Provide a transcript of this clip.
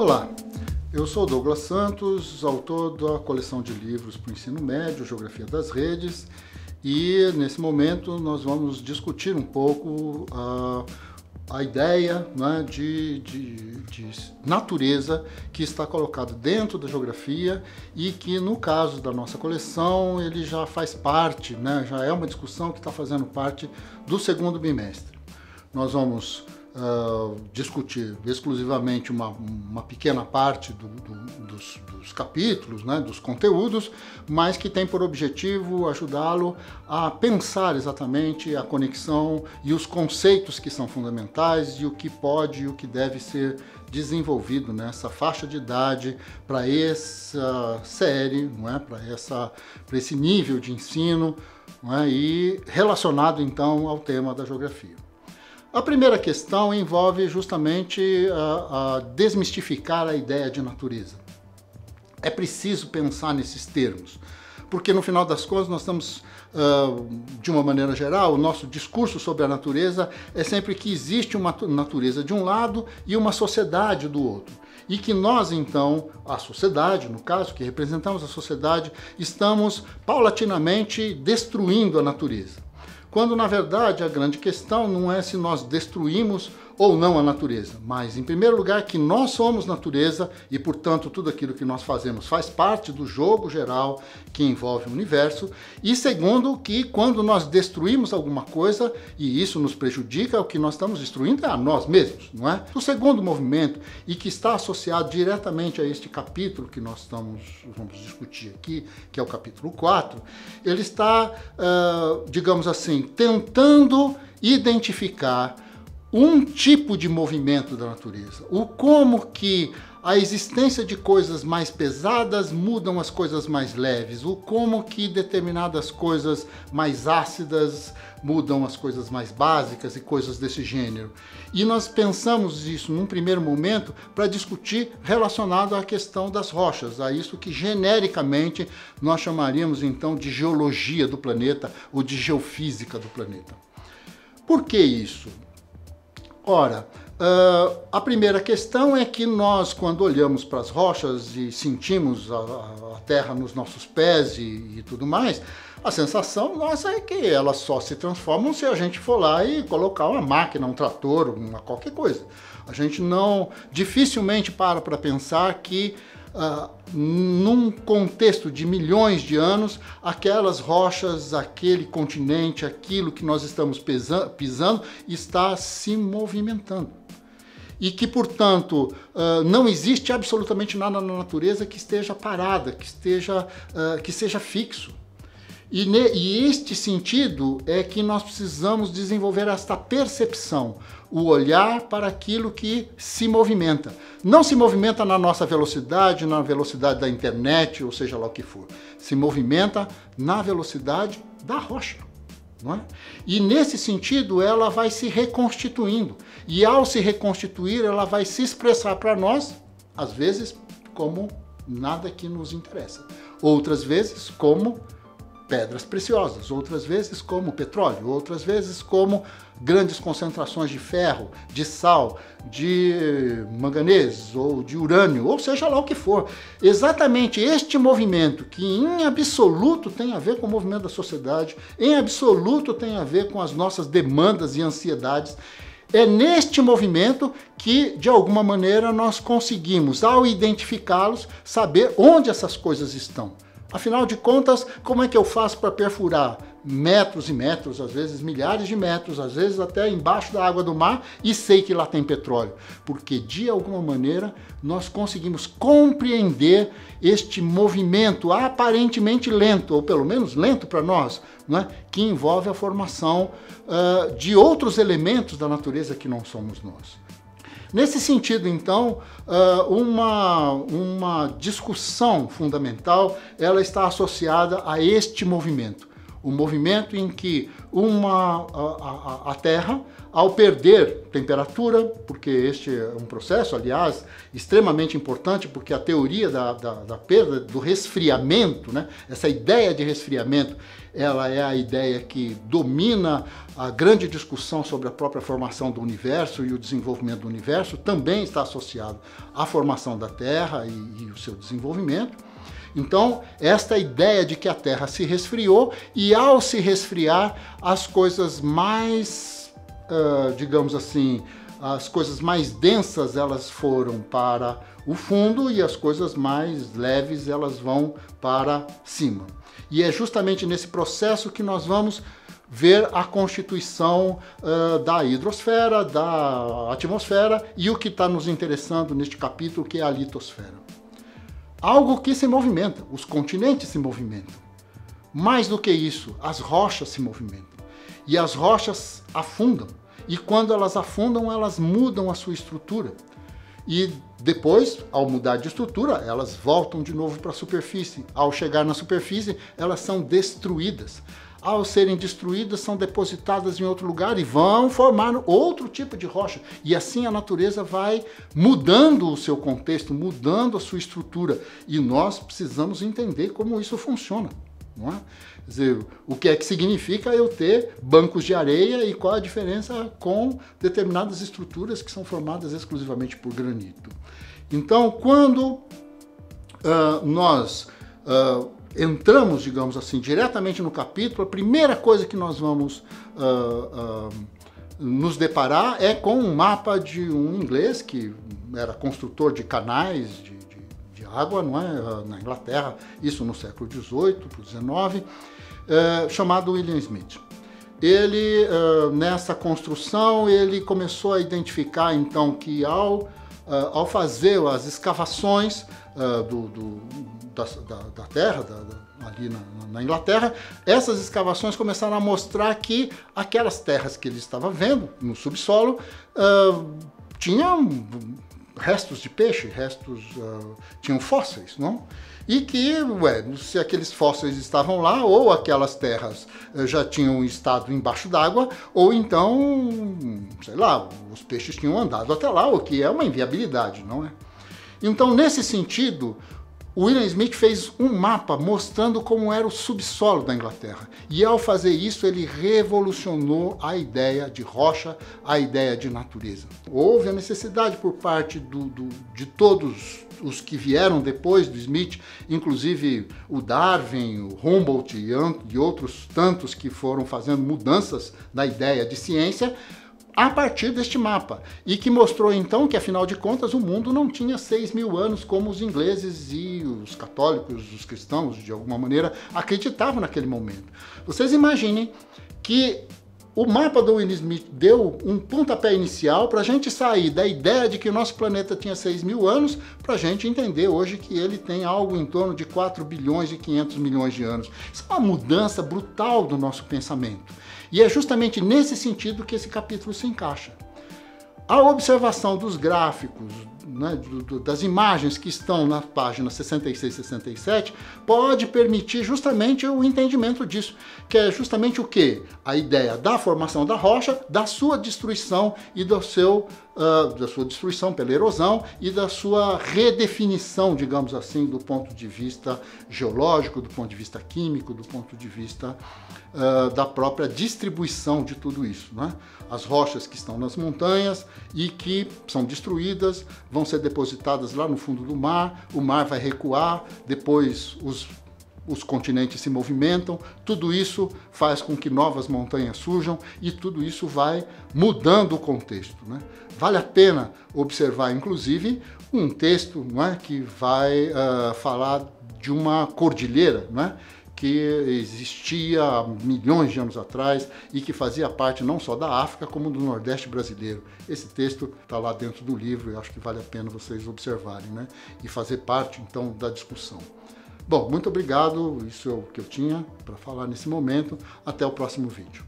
Olá, eu sou Douglas Santos, autor da coleção de livros para o ensino médio, Geografia das Redes, e nesse momento nós vamos discutir um pouco a ideia, né, de natureza que está colocado dentro da geografia e que no caso da nossa coleção ele já faz parte, né, já é uma discussão que está fazendo parte do segundo bimestre. Nós vamos discutir exclusivamente uma pequena parte dos capítulos, né, dos conteúdos, mas que tem por objetivo ajudá-lo a pensar exatamente a conexão e os conceitos que são fundamentais e o que pode e o que deve ser desenvolvido nessa faixa de idade para essa série, não é? Para esse nível de ensino, não é? E relacionado então ao tema da geografia. A primeira questão envolve justamente a desmistificar a ideia de natureza. É preciso pensar nesses termos, porque no final das contas nós estamos, de uma maneira geral, o nosso discurso sobre a natureza é sempre que existe uma natureza de um lado e uma sociedade do outro. E que nós, então, a sociedade, no caso, que representamos a sociedade, estamos paulatinamente destruindo a natureza. Quando, na verdade, a grande questão não é se nós destruímos ou não a natureza, mas, em primeiro lugar, que nós somos natureza e, portanto, tudo aquilo que nós fazemos faz parte do jogo geral que envolve o universo, e segundo, que quando nós destruímos alguma coisa, e isso nos prejudica, o que nós estamos destruindo é a nós mesmos, não é? O segundo movimento, e que está associado diretamente a este capítulo que nós vamos discutir aqui, que é o capítulo 4, ele está, digamos assim, tentando identificar um tipo de movimento da natureza, o como que a existência de coisas mais pesadas mudam as coisas mais leves, o como que determinadas coisas mais ácidas mudam as coisas mais básicas e coisas desse gênero. E nós pensamos isso num primeiro momento para discutir relacionado à questão das rochas, a isso que genericamente nós chamaríamos então de geologia do planeta ou de geofísica do planeta. Por que isso? Ora, a primeira questão é que nós, quando olhamos para as rochas e sentimos a terra nos nossos pés e tudo mais, a sensação nossa é que elas só se transformam se a gente for lá e colocar uma máquina, um trator, qualquer coisa. A gente dificilmente para pensar que num contexto de milhões de anos, aquelas rochas, aquele continente, aquilo que nós estamos pisando, está se movimentando. E que, portanto, não existe absolutamente nada na natureza que esteja parada, que seja fixo. E este sentido é que nós precisamos desenvolver esta percepção, o olhar para aquilo que se movimenta. Não se movimenta na nossa velocidade, na velocidade da internet, ou seja lá o que for. Se movimenta na velocidade da rocha. Não é? E nesse sentido ela vai se reconstituindo. E ao se reconstituir ela vai se expressar para nós, às vezes, como nada que nos interessa. Outras vezes como pedras preciosas, outras vezes como petróleo, outras vezes como grandes concentrações de ferro, de sal, de manganês ou de urânio, ou seja lá o que for. Exatamente este movimento que em absoluto tem a ver com o movimento da sociedade, em absoluto tem a ver com as nossas demandas e ansiedades, é neste movimento que, de alguma maneira, nós conseguimos, ao identificá-los, saber onde essas coisas estão. Afinal de contas, como é que eu faço para perfurar metros e metros, às vezes milhares de metros, às vezes até embaixo da água do mar e sei que lá tem petróleo? Porque, de alguma maneira, nós conseguimos compreender este movimento aparentemente lento, ou pelo menos lento para nós, né, que envolve a formação de outros elementos da natureza que não somos nós. Nesse sentido, então, uma discussão fundamental ela está associada a este movimento. um movimento em que a Terra, ao perder temperatura, porque este é um processo, aliás, extremamente importante, porque a teoria da perda, do resfriamento, né? Essa ideia de resfriamento, ela é a ideia que domina a grande discussão sobre a própria formação do universo e o desenvolvimento do universo, também está associado à formação da Terra e o seu desenvolvimento. Então, esta ideia de que a Terra se resfriou e, ao se resfriar, as coisas mais, digamos assim, as coisas mais densas elas foram para o fundo e as coisas mais leves elas vão para cima. E é justamente nesse processo que nós vamos ver a constituição da hidrosfera, da atmosfera e o que está nos interessando neste capítulo, que é a litosfera. Algo que se movimenta, os continentes se movimentam. Mais do que isso, as rochas se movimentam. E as rochas afundam. E quando elas afundam, elas mudam a sua estrutura. E depois, ao mudar de estrutura, elas voltam de novo para a superfície. Ao chegar na superfície, elas são destruídas. Ao serem destruídas, são depositadas em outro lugar e vão formar outro tipo de rocha. E assim a natureza vai mudando o seu contexto, mudando a sua estrutura. E nós precisamos entender como isso funciona, não é? Quer dizer, o que é que significa eu ter bancos de areia e qual a diferença com determinadas estruturas que são formadas exclusivamente por granito. Então, quando nós entramos, digamos assim, diretamente no capítulo, a primeira coisa que nós vamos nos deparar é com um mapa de um inglês que era construtor de canais de água, não é? Na Inglaterra, isso no século XVIII para o XIX, chamado William Smith. Ele, nessa construção, ele começou a identificar, então, que ao fazer as escavações da terra, ali na Inglaterra, essas escavações começaram a mostrar que aquelas terras que ele estava vendo no subsolo tinham restos de peixe, tinham fósseis, não? E que, se aqueles fósseis estavam lá, ou aquelas terras já tinham estado embaixo d'água, ou então, sei lá, os peixes tinham andado até lá, o que é uma inviabilidade, não é? Então, nesse sentido, o William Smith fez um mapa mostrando como era o subsolo da Inglaterra. E ao fazer isso, ele revolucionou a ideia de rocha, a ideia de natureza. Houve a necessidade por parte de todos os que vieram depois do Smith, inclusive o Darwin, o Humboldt e outros tantos que foram fazendo mudanças na ideia de ciência, a partir deste mapa, e que mostrou então que, afinal de contas, o mundo não tinha 6.000 anos como os ingleses e os católicos, os cristãos, de alguma maneira, acreditavam naquele momento. Vocês imaginem que o mapa do William Smith deu um pontapé inicial para a gente sair da ideia de que o nosso planeta tinha 6.000 anos, para a gente entender hoje que ele tem algo em torno de 4 bilhões e 500 milhões de anos. Isso é uma mudança brutal do nosso pensamento. E é justamente nesse sentido que esse capítulo se encaixa. A observação dos gráficos, né, das imagens que estão na página 66 e 67, pode permitir justamente o entendimento disso, que é justamente o quê? A ideia da formação da rocha, da sua destruição e da sua destruição pela erosão e da sua redefinição, digamos assim, do ponto de vista geológico, do ponto de vista químico, do ponto de vista da própria distribuição de tudo isso, né? As rochas que estão nas montanhas e que são destruídas, vão ser depositadas lá no fundo do mar, o mar vai recuar, depois os continentes se movimentam, tudo isso faz com que novas montanhas surjam e tudo isso vai mudando o contexto, né? Vale a pena observar, inclusive, um texto, não é, que vai falar de uma cordilheira, não é, que existia há milhões de anos atrás e que fazia parte não só da África, como do Nordeste brasileiro. Esse texto está lá dentro do livro e acho que vale a pena vocês observarem, né? E fazer parte, então, da discussão. Bom, muito obrigado. Isso é o que eu tinha para falar nesse momento. Até o próximo vídeo.